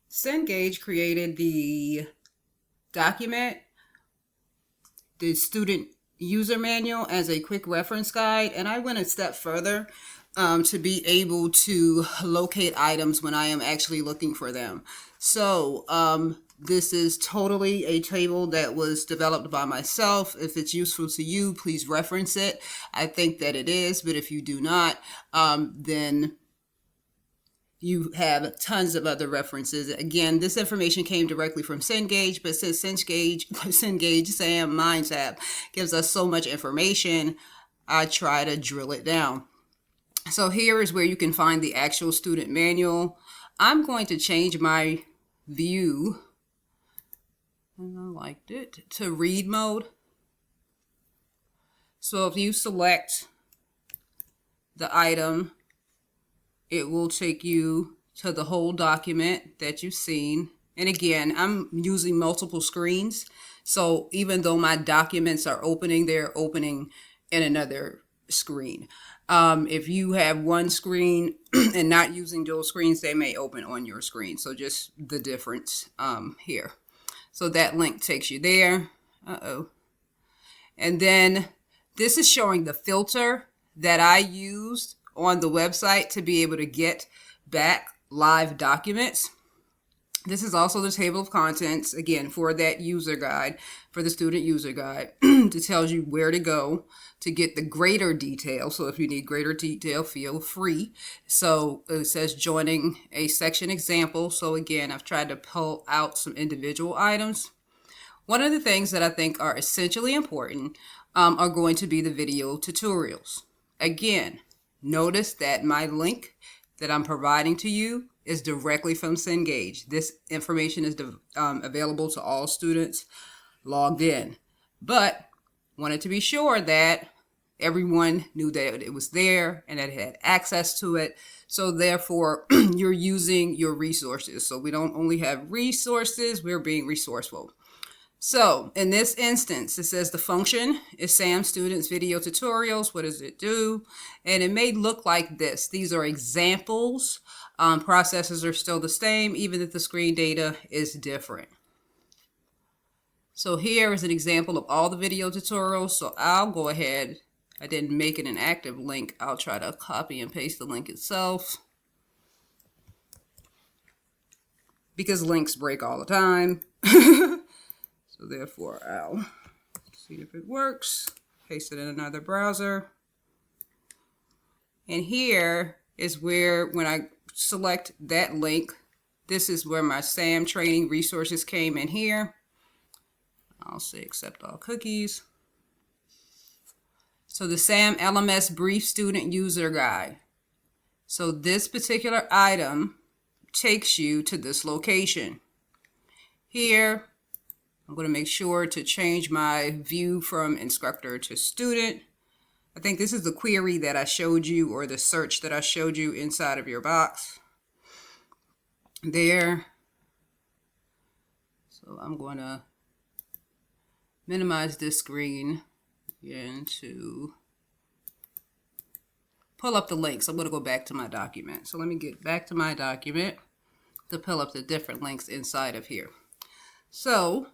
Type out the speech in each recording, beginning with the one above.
Cengage created the document, the student user manual, as a quick reference guide, and I went a step further to be able to locate items when I am actually looking for them. So this is totally a table that was developed by myself. If it's useful to you, please reference it. I think that it is, but if you do not, then you have tons of other references. Again, this information came directly from Cengage, but since Cengage SAM Minds app gives us so much information, I try to drill it down. So here is where you can find the actual student manual. I'm going to change my view, and I liked it, to read mode. So if you select the item, it will take you to the whole document that you've seen. And again, I'm using multiple screens. So even though my documents are opening, they're opening in another screen. If you have one screen and not using dual screens, they may open on your screen. So just the difference here. So that link takes you there. And then this is showing the filter that I used on the website to be able to get back live documents. This is also the table of contents, again, for that user guide, for the student user guide, that tells you where to go to get the greater detail. So if you need greater detail, feel free. So it says joining a section example. So again, I've tried to pull out some individual items. One of the things that I think are essentially important are going to be the video tutorials. Again, notice that my link that I'm providing to you is directly from Cengage. This information is available to all students logged in, but wanted to be sure that everyone knew that it was there and that it had access to it. So therefore, you're using your resources. So we don't only have resources, we're being resourceful. So in this instance, it says the function is SAM Students Video Tutorials. What does it do? And it may look like this. These are examples. Processes are still the same, even if the screen data is different. So here is an example of all the video tutorials. So I'll go ahead. I didn't make it an active link. I'll try to copy and paste the link itself, because links break all the time. So therefore, I'll see if it works. Paste it in another browser. And here is where, when I select that link, this is where my SAM training resources came in here. I'll say accept all cookies. So the SAM LMS Brief Student User Guide. So this particular item takes you to this location. Here, I'm going to make sure to change my view from instructor to student. I think this is the query that I showed you, or the search that I showed you inside of your box. There. So I'm going to minimize this screen again to pull up the links. I'm going to go back to my document. So let me get back to my document to pull up the different links inside of here. So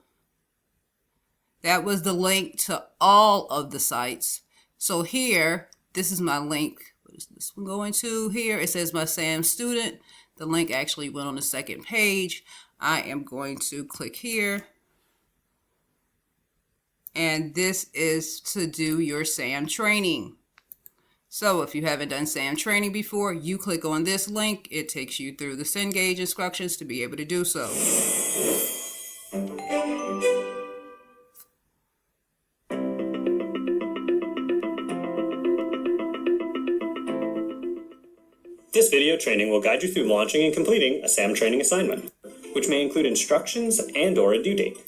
that was the link to all of the sites. So here, this is my link. What is this one going to? Here it says my SAM student. The link actually went on the second page. I am going to click here. And this is to do your SAM training. So if you haven't done SAM training before, you click on this link. It takes you through the Cengage instructions to be able to do so. This video training will guide you through launching and completing a SAM training assignment, which may include instructions and/or a due date.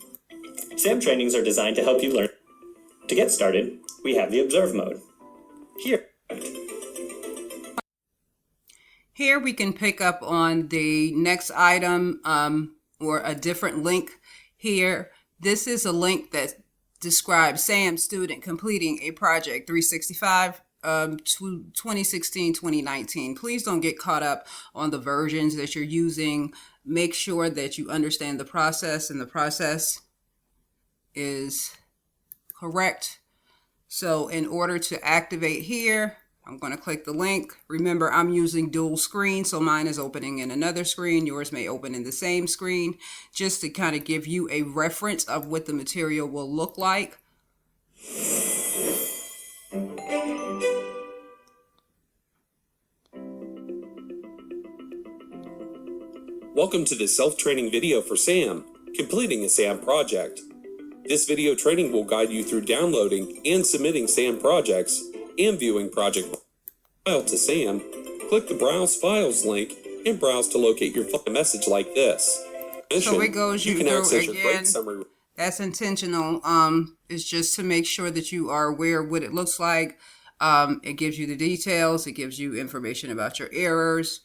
SAM trainings are designed to help you learn. To get started, we have the Observe mode. Here we can pick up on the next item or a different link here. This is a link that describes SAM student completing a project 365 2016, 2019. Please don't get caught up on the versions that you're using. Make sure that you understand the process and the process is correct. So in order to activate here, I'm going to click the link. Remember, I'm using dual screen, so mine is opening in another screen. Yours may open in the same screen, just to kind of give you a reference of what the material will look like. Welcome to the self-training video for SAM, completing a SAM project. This video training will guide you through downloading and submitting SAM projects and viewing project file to SAM. Click the Browse Files link and browse to locate your message like this. So it goes you can through access your again. grade summary. That's intentional. It's just to make sure that you are aware of what it looks like. It gives you the details. It gives you information about your errors.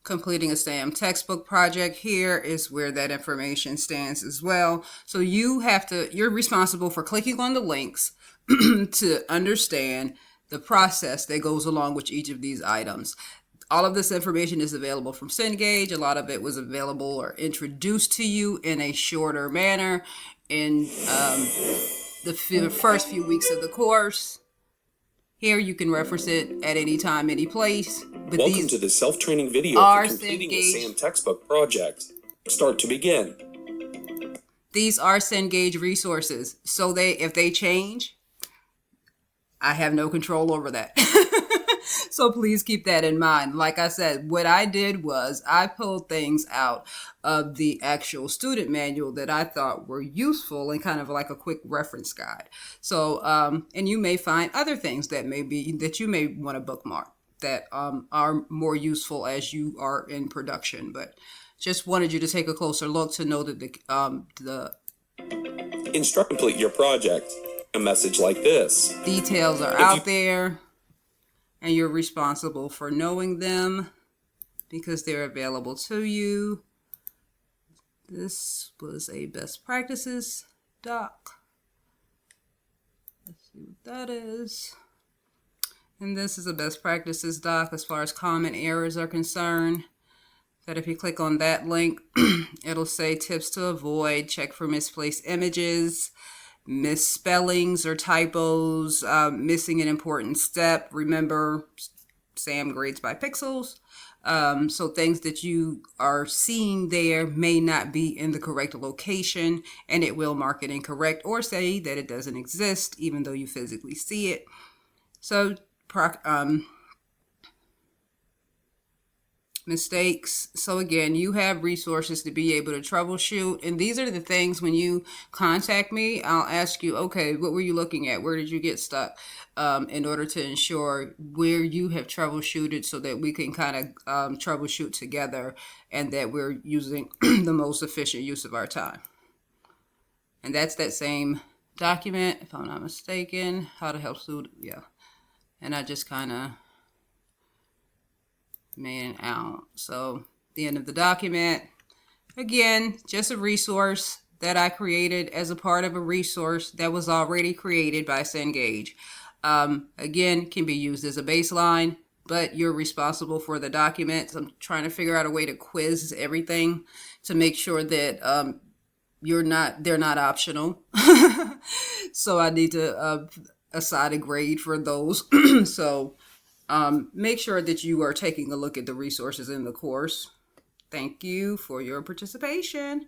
Completing a SAM textbook project, here is where that information stands as well. So you're responsible for clicking on the links to understand the process that goes along with each of these items. All of this information is available from Cengage. A lot of it was available or introduced to you in a shorter manner in the first few weeks of the course. Here you can reference it at any time, any place. But Welcome to the self-training video for completing a SAM textbook project. Start to begin. These are Cengage resources. So if they change, I have no control over that. So please keep that in mind. Like I said, what I did was I pulled things out of the actual student manual that I thought were useful and kind of like a quick reference guide. So, and you may find other things that you may want to bookmark that are more useful as you are in production. But just wanted you to take a closer look to know that Instruct complete your project. A message like this. Details are out there. And you're responsible for knowing them because they're available to you. This was a best practices doc. Let's see what that is. And this is a best practices doc as far as common errors are concerned. That if you click on that link, it'll say tips to avoid, check for misplaced images, misspellings or typos, missing an important step. Remember, SAM grades by pixels. So things that you are seeing there may not be in the correct location, and it will mark it incorrect or say that it doesn't exist, even though you physically see it. So, mistakes. So again, you have resources to be able to troubleshoot. And these are the things when you contact me, I'll ask you, okay, what were you looking at? Where did you get stuck? In order to ensure where you have troubleshooted so that we can kind of troubleshoot together and that we're using the most efficient use of our time. And that's that same document, if I'm not mistaken, how to help students. Yeah. And I just kind of made it out. So the end of the document, again, just a resource that I created as a part of a resource that was already created by Cengage. Again, can be used as a baseline, but you're responsible for the documents. I'm trying to figure out a way to quiz everything to make sure that they're not optional. So I need to assign a grade for those. So make sure that you are taking a look at the resources in the course. Thank you for your participation.